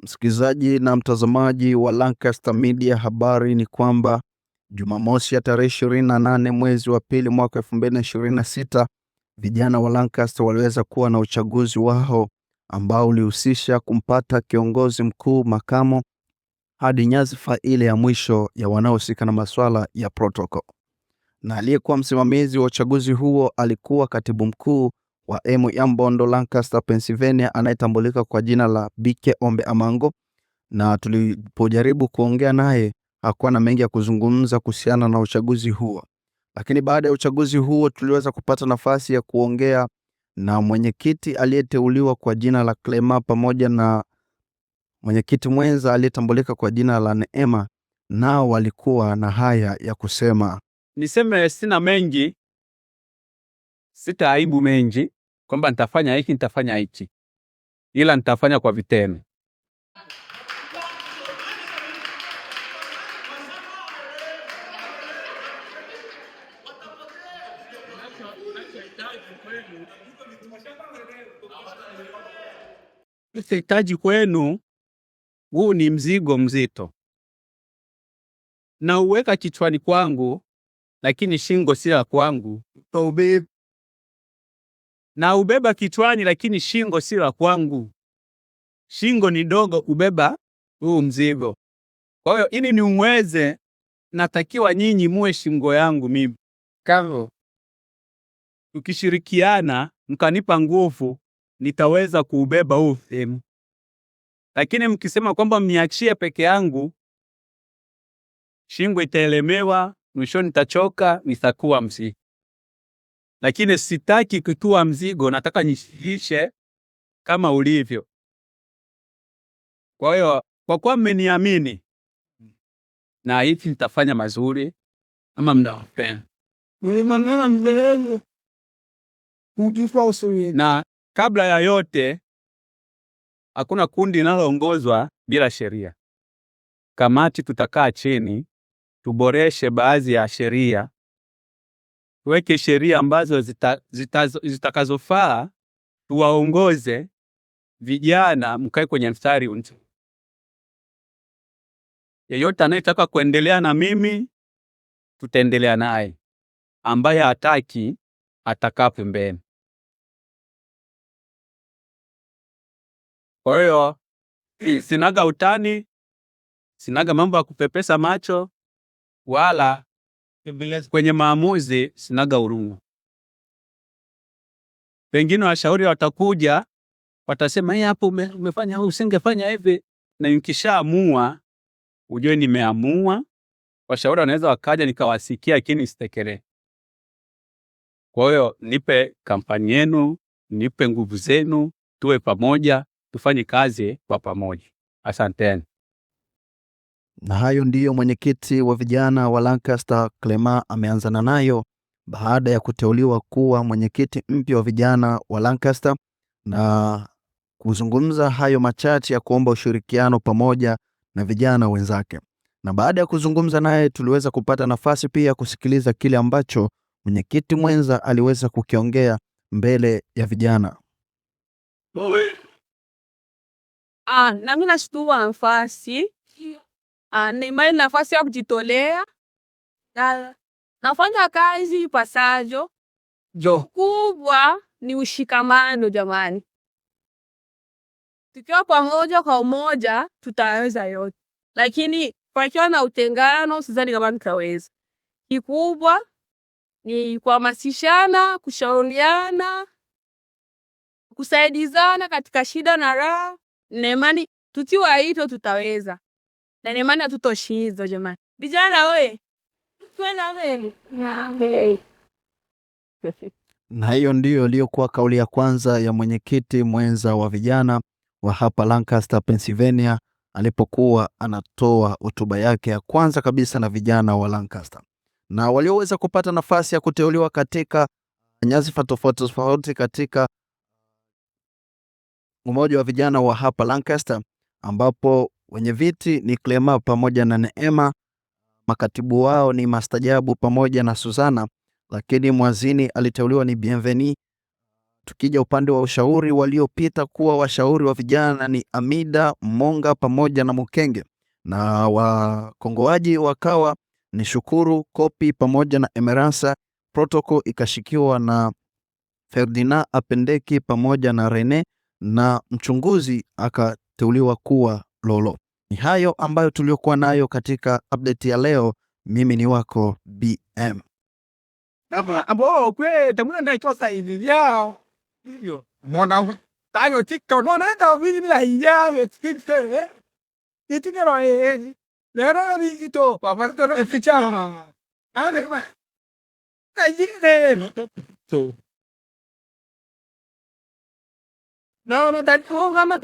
Msikilizaji na mtazamaji wa Lancaster Media, habari ni kwamba Jumamosi ya tarehe 28 mwezi wa pili mwaka 2026, vijana wa Lancaster waliweza kuwa na uchaguzi wao ambao ulihusisha kumpata kiongozi mkuu, makamo, hadi nyadhifa ile ya mwisho ya wanaohusika na masuala ya protocol. Na aliyekuwa msimamizi wa uchaguzi huo alikuwa katibu mkuu wa Mbondo Lancaster, Pennsylvania, anayetambulika kwa jina la Bike Ombe Amango, na tulipojaribu kuongea naye hakuwa na mengi ya kuzungumza kuhusiana na uchaguzi huo. Lakini baada ya uchaguzi huo tuliweza kupata nafasi ya kuongea na mwenyekiti aliyeteuliwa kwa jina la Clema pamoja na mwenyekiti mwenza aliyetambulika kwa jina la Neema, nao walikuwa na haya ya kusema. Niseme sina mengi, sitaaibu mengi kwamba nitafanya hiki, ila nitafanya kwa vitendo. Sihitaji kwenu, huu ni mzigo mzito na uweka kichwani kwangu, lakini shingo si ya kwangu. Na ubeba kichwani, lakini shingo si la kwangu. Shingo ni dogo kubeba huu mzigo. Kwa hiyo ili niuweze, natakiwa nyinyi muwe shingo yangu mimi. Kama tukishirikiana mkanipa nguvu, nitaweza kuubeba huu sehemu. Lakini mkisema kwamba mniachie peke yangu, shingo itaelemewa, mwisho nitachoka, nitakuwa mzigo. Lakini sitaki kutua mzigo, nataka nishiishe kama ulivyo. Kwa hiyo kwa kuwa mmeniamini, na hivi nitafanya mazuri ama mnapenda. Na kabla ya yote, hakuna kundi linaloongozwa bila sheria. Kamati tutakaa chini, tuboreshe baadhi ya sheria, tuweke sheria ambazo zitakazofaa, tuwaongoze vijana, mkae kwenye mstari untu. Yeyote anayetaka kuendelea na mimi, tutaendelea naye. Ambaye hataki, atakaa pembeni. Kwa hiyo sinaga utani, sinaga mambo ya kupepesa macho, wala kwenye maamuzi sinaga huruma. Pengine washauri watakuja, watasema hapo umefanya usingefanya hivi, na nikishaamua ujue nimeamua. Washauri wanaweza wakaja nikawasikia, lakini sitekele. Kwa hiyo nipe kampani yenu, nipe nguvu zenu, tuwe pamoja, tufanye kazi kwa pamoja. Asanteni. Na hayo ndiyo mwenyekiti wa vijana wa Lancaster Clema ameanzana nayo baada ya kuteuliwa kuwa mwenyekiti mpya wa vijana wa Lancaster, na kuzungumza hayo machache ya kuomba ushirikiano pamoja na vijana wenzake. Na baada ya kuzungumza naye tuliweza kupata nafasi pia kusikiliza kile ambacho mwenyekiti mwenza aliweza kukiongea mbele ya vijana. Na mimi nashukuru nafasi. Ni nafasi ya kujitolea. Nafanya kazi ipasavyo. Kubwa ni ushikamano jamani. Tukiwa pamoja kwa umoja tutaweza yote. Lakini pakiwa na utengano sidhani kama tutaweza. Kikubwa ni kuhamasishana, kushauriana, kusaidizana katika shida na raha. Na imani tutiwa hito tutaweza. Na imani hatutoshizo jamani. Vijana we. Twenda wewe. Na hiyo ndiyo iliyokuwa kauli ya kwanza ya mwenyekiti mwenza wa vijana wa hapa Lancaster, Pennsylvania, alipokuwa anatoa hotuba yake ya kwanza kabisa na vijana wa Lancaster. Na walioweza kupata nafasi ya kuteuliwa katika nyadhifa tofauti katika umoja wa vijana wa hapa Lancaster, ambapo wenye viti ni Clema pamoja na Neema, makatibu wao ni Mastajabu pamoja na Suzana, lakini mwazini aliteuliwa ni Bienveni, Tukija upande wa ushauri, waliopita kuwa washauri wa vijana ni Amida, Monga pamoja na Mukenge, na wakongoaji wakawa ni Shukuru, Kopi pamoja na Emerasa. Protocol ikashikiwa na Ferdinand Apendeki pamoja na Rene, na mchunguzi akateuliwa kuwa Lolo. Ni hayo ambayo tuliokuwa nayo katika update ya leo. Mimi ni wako BM. Abo kwe tamuna na ikosa hivi yao. Hiyo. Mwana tayo TikTok no na ta vini la ya skite. Itinero lero ito pa to ficha. Ade kama. Kajine. So. No, no, that kama